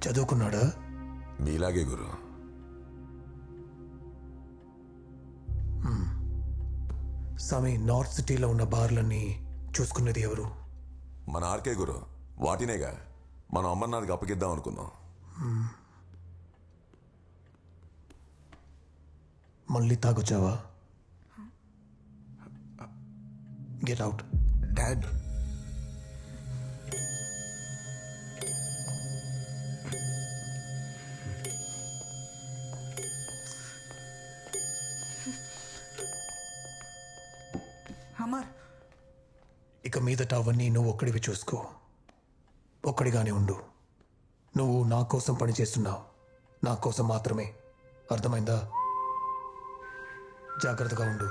చదువుకున్నాడా? మీలాగే గురు. స్వామి, నార్త్ సిటీలో ఉన్న బార్లన్నీ చూసుకున్నది ఎవరు? మన ఆర్కే గురు. వాటినేగా మనం అమర్నాథ్కి అప్పగిద్దాం అనుకున్నాం. మళ్ళీ తాగొచ్చావా? Get out. డాడ్, అమర్, ఇక మీదట అవన్నీ నువ్వు ఒక్కడివి చూసుకో. ఒక్కడిగానే ఉండు. నువ్వు నా కోసం పని చేస్తున్నావు, నా కోసం మాత్రమే. అర్థమైందా? జాగ్రత్తగా ఉండు.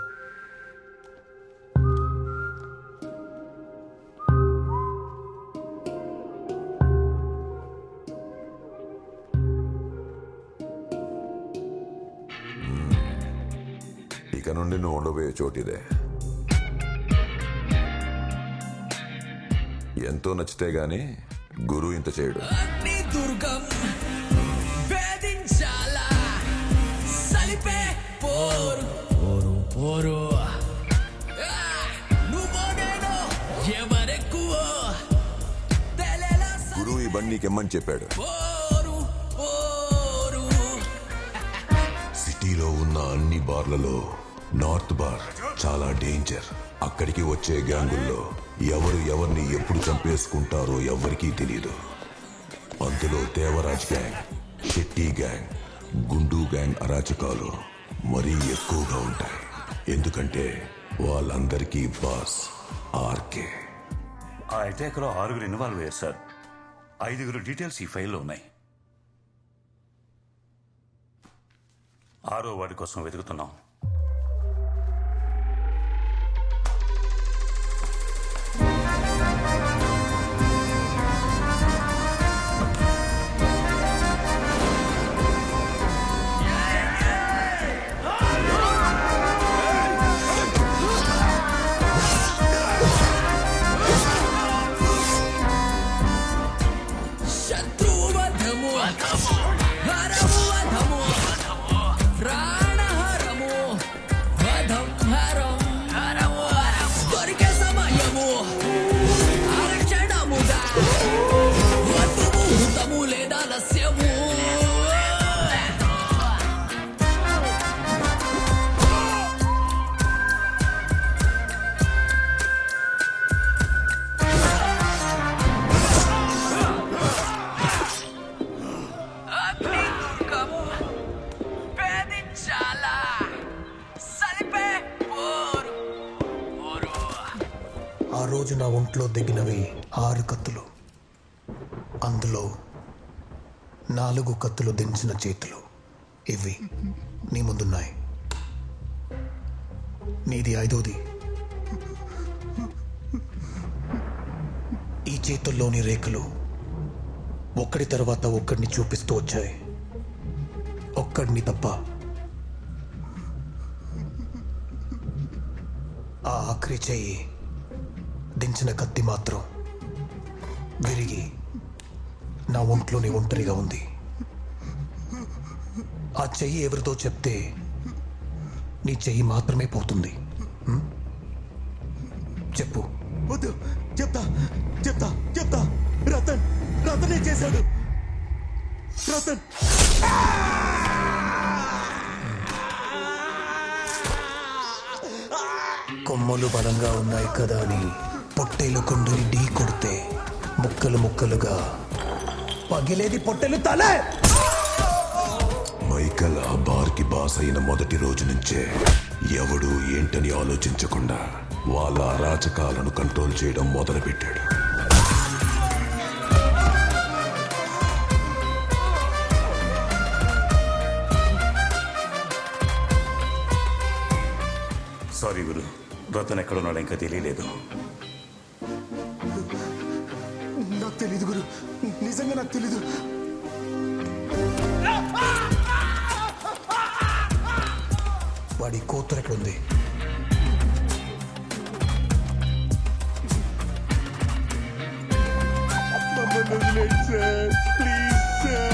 ఇక నుండి నువ్వు ఉండబోయే చోటిదే. ఎంతో నచ్చితే గాని గురు ఇంత చేయడు. అగ్ని దుర్గం వేధించాలా, సలిపే పోరు పోరు పోరు. నువ్వో నేను ఎవరెక్కువో తెలేలా గురు ఈ బండి నీకెమ్మని చెప్పాడు. పోరు పోరు. సిటీలో ఉన్న అన్ని బార్లలో నార్త్ బార్ చాలా డేంజర్. అక్కడికి వచ్చే గ్యాంగుల్లో ఎవరు ఎవరిని ఎప్పుడు చంపేసుకుంటారో ఎవ్వరికీ తెలియదు. అందులో దేవరాజ్ గ్యాంగ్, షెట్టి గ్యాంగ్, గుండు గ్యాంగ్ అరాచకాలు మరీ ఎక్కువగా ఉంటాయి. ఎందుకంటే వాళ్ళందరికీ బాస్ ఆర్కే. ఆ అటాక్లో 6 ఇన్వాల్వ్ అయ్యారు సార్. 5 డీటెయిల్స్ ఈ ఫైల్లో ఉన్నాయి. 6వ వాడి కోసం వెతుకుతున్నాం. శత్రువధము హరము వధము ప్రాణహరము వధం హరం హరము దొరికే సమయము అరక్షణముగా వద్దు ముహూర్తము లేదా లస్యము. అగ్ని దుర్గం వేధించాలా, సలిపే పోరు పోరు. ఆ రోజు నా ఒంట్లో దిగినవి 6 కత్తులు. అందులో 4 కత్తులు దించిన చేతులు ఇవి నీ ముందున్నాయి. నీది 5వది. ఈ చేతుల్లోని రేఖలు ఒక్కడి తర్వాత ఒక్కడిని చూపిస్తూ వచ్చాయి. ఒక్కడిని తప్ప. ఆ ఆఖరి చెయ్యి దించిన కత్తి మాత్రం విరిగి నా ఒంట్లోని ఒంటరిగా ఉంది. ఆ చెయ్యి ఎవరితో చెప్తే నీ చెయ్యి మాత్రమే పోతుంది. చెప్పు. వద్దు, చెప్తా చెప్తా చెప్తా. రతనే చేశాడు. రతన్. కొమ్మలు బలంగా ఉన్నాయి కదా అని పొట్టేలు కొండని ఢీ కొడితే ముక్కలు ముక్కలుగా పగిలేది పొట్టెలు తలే. మైకల్ ఆ బార్కి బాస్ అయిన మొదటి రోజు నుంచే ఎవడు ఏంటని ఆలోచించకుండా వాళ్ళ అరాచకాలను కంట్రోల్ చేయడం మొదలుపెట్టాడు. సారీ గురు, రతన్ ఎక్కడున్నాడో ఇంకా తెలియలేదు. నాకు తెలీదు గురు, నిజంగా నాకు తెలీదు. వాడి కూతురు ఎక్కడుంది? మమ్మల్ని వదిలేయండి sir, please sir.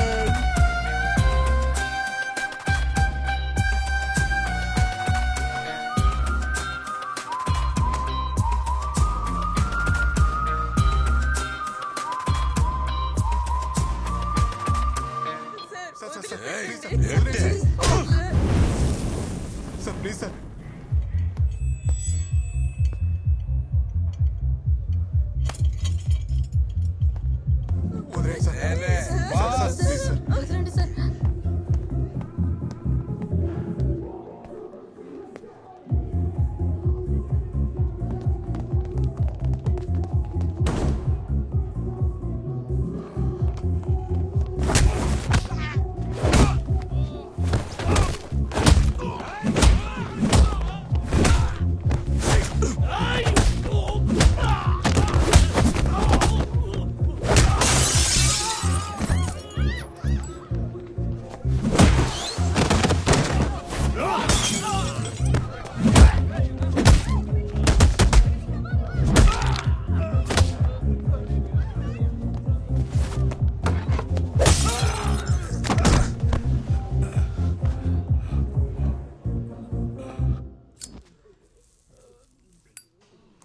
Sir please sir. వదిలేయండి సార్. Please sir. వదలండి సార్.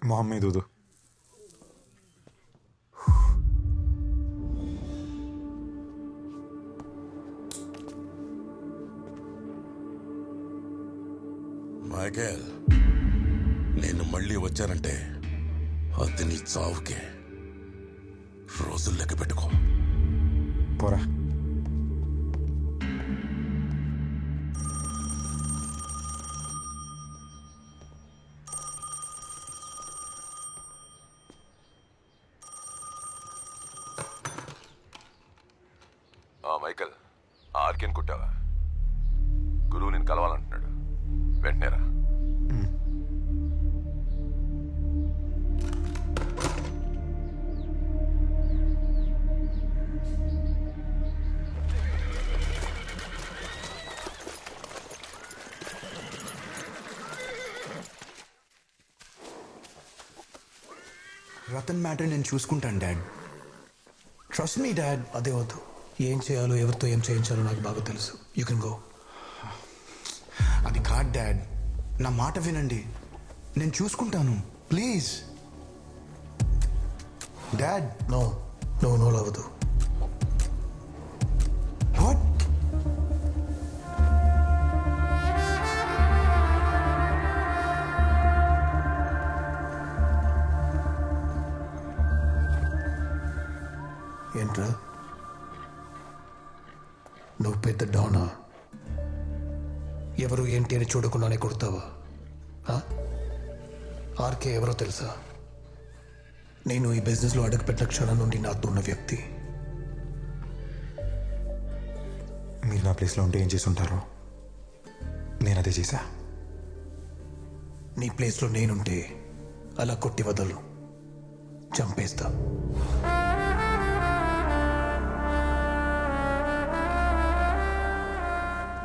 మొహం మీద ఊదు. మైకేల్, నేను మళ్ళీ వచ్చానంటే అది నీ చావుకే. రోజులు లెక్క పెట్టుకో. పోరా. మైకల్, ఆర్కెన్ కుట్టావా? గురువు నేను కలవాలంటున్నాడు, వెంటనే రా. రతన్ మ్యాటర్ నేను చూసుకుంటాను డాడ్. Trust me dad. అదే వద్దు. ఏం చేయాలో ఎవరితో ఏం చేయించాలో నాకు బాగా తెలుసు. You can go. అది కాదు డాడ్, నా మాట వినండి. నేను చూసుకుంటాను please dad. No no no అవ్వదు. వాట్? ఏంట్రా, నువ్వు పెద్ద డానా? ఎవరు ఏంటి అని చూడకుండానే కొడతావా? ఆర్కే ఎవరో తెలుసా? నేను ఈ బిజినెస్లో అడుగుపెట్టిన క్షణం నుండి నాతో ఉన్న వ్యక్తి. మీరు నా ప్లేస్లో ఉంటే ఏం చేసి ఉంటారో నేను అదే చేశా. నీ ప్లేస్లో నేనుంటే అలా కొట్టి వదలు, చంపేస్తా.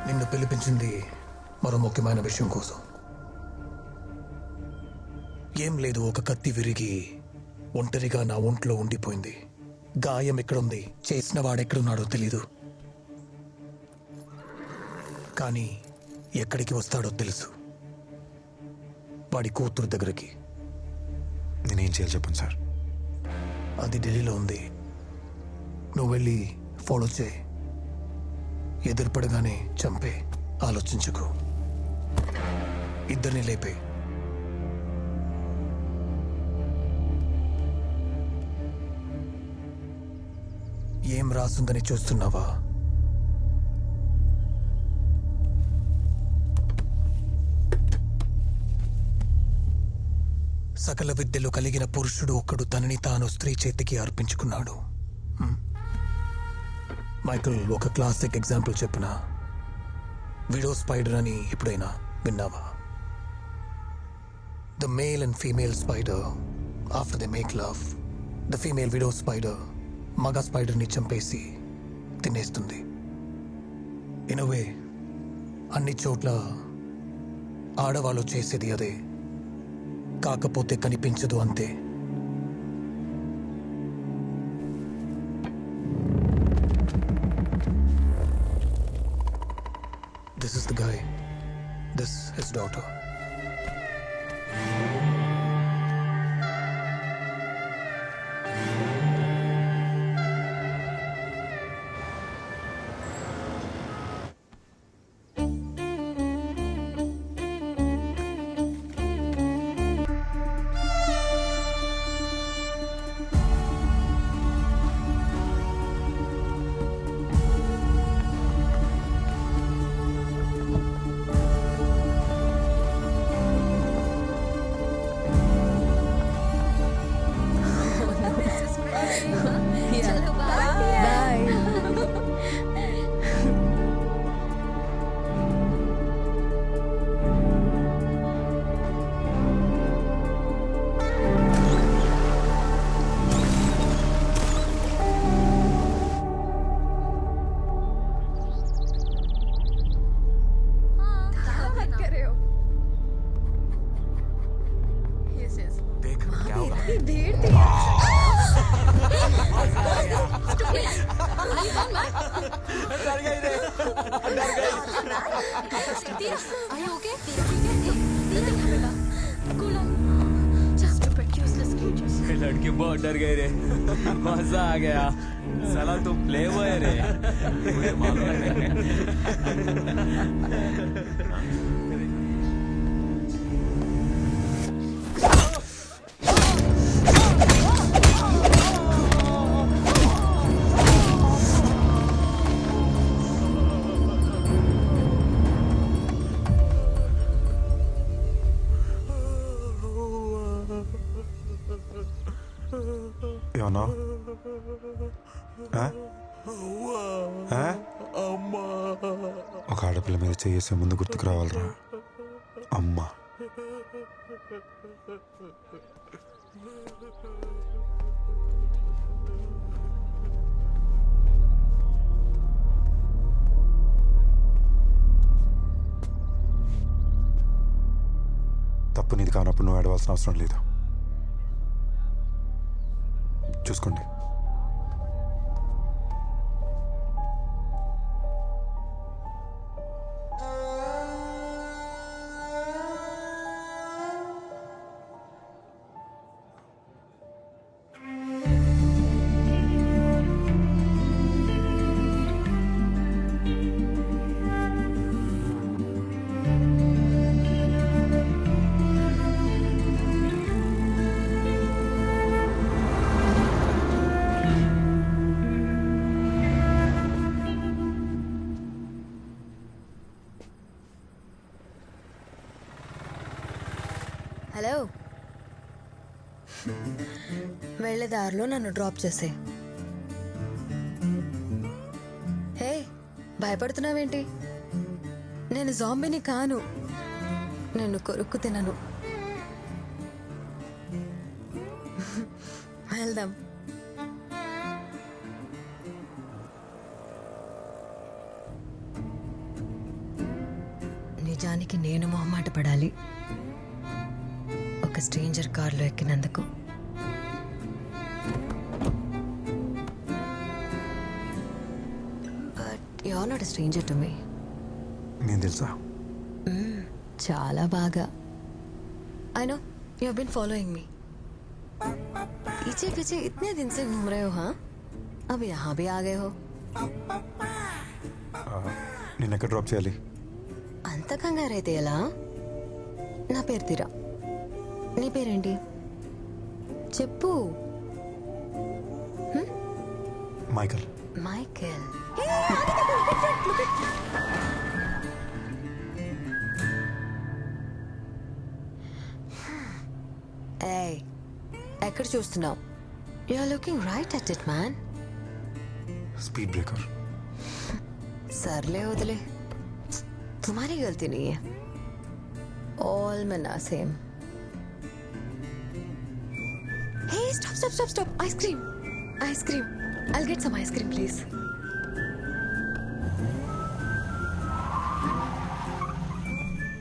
నిన్ను పిలిపించింది మరో ముఖ్యమైన విషయం కోసం. ఏం లేదు, ఒక కత్తి విరిగి ఒంటరిగా నా ఒంట్లో ఉండిపోయింది. గాయం ఎక్కడుంది, చేసిన వాడెక్కడున్నాడో తెలీదు, కానీ ఎక్కడికి వస్తాడో తెలుసు. వాడి కూతురు దగ్గరికి. నేనేం చేయాలి చెప్పండి సార్. అది ఢిల్లీలో ఉంది. నువ్వు వెళ్ళి ఫాలో చేయి. ఎదురుపడగానే చంపే, ఆలోచించకు. ఇద్దరిని లేపే. ఏం రాసుందని చూస్తున్నావా? సకల విద్యలు కలిగిన పురుషుడు ఒక్కడు తనని తాను స్త్రీ చేతికి అర్పించుకున్నాడు. మైకల్, ఒక క్లాసిక్ ఎగ్జాంపుల్ చెప్పిన విడో స్పైడర్ అని ఎప్పుడైనా విన్నావా? The male and female spider after they make love, the female widow spider మగ స్పైడర్ని చంపేసి తినేస్తుంది. ఇన్ ఎ వే అన్ని చోట్ల ఆడవాళ్ళు చేసేది అదే, కాకపోతే కనిపించదు అంతే. This is the guy. This his daughter. दिल की बहुत डर गए रे मजा आ गया साला तो प्ले बॉय रे ఏమన్నా ఒక ఆడపిల్ల మీద చేసే ముందు గుర్తుకు రావాలరా అమ్మ. తప్పు నీది కానప్పుడు నువ్వు ఆడవలసిన అవసరం లేదు. చూసుకోండి. హలో, వెళ్ళే దారిలో నన్ను డ్రాప్ చేసే. హే, భయపడుతున్నావేంటి? నేను జాంబీని కాను, నిన్ను కొరుక్కు తినను. వెళ్దాం. నిజానికి నేను మొహమాట పడాలి ఒక స్ట్రేంజర్ కార్లో ఎక్కినందుకు. But you are not a stranger to me. నేను తెలుసా? చాలా బాగా. I know you have been following me. पीछे पीछे इतने दिन से घूम रहे हो. हाँ, अब यहाँ भी आ गए हो. నేను ఎక్కడ డ్రాప్ చేయాలి? అంత కంగారైతే ఎలా? నా పేరు తీరా. నీ పేరేంటి చెప్పు. మైకల్. మైకేల్. ఏయ్, ఎక్కడ చూస్తున్నావు? You are looking right at it man. Speed breaker. सरले उदले, तुम्हारी गलती नहीं है. All men are same. Hey, stop. Ice cream. I'll get some ice cream, please.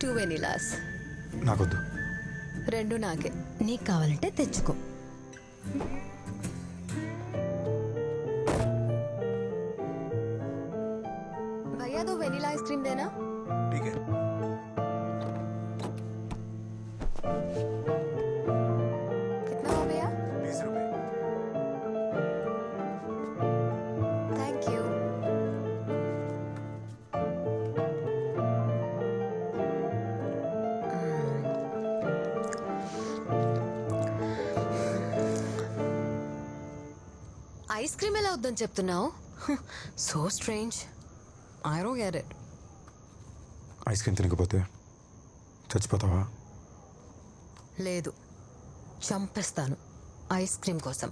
Two vanillas. నాకొద్దు. రెండు నాకే. నీకు కావాలంటే తెచ్చుకో. भैया, 2 वेनिला आइसक्रीम देना. ठीक है. कितना हो भैया? 20 रुपए. Thank you. ఐస్ క్రీమ్ ఎలా వద్దని చెప్తున్నావు? So strange. I don't get it. Ice cream తినకపోతే చచ్చిపోతావా? లేదు, చంపేస్తాను ఐస్ క్రీమ్ కోసం.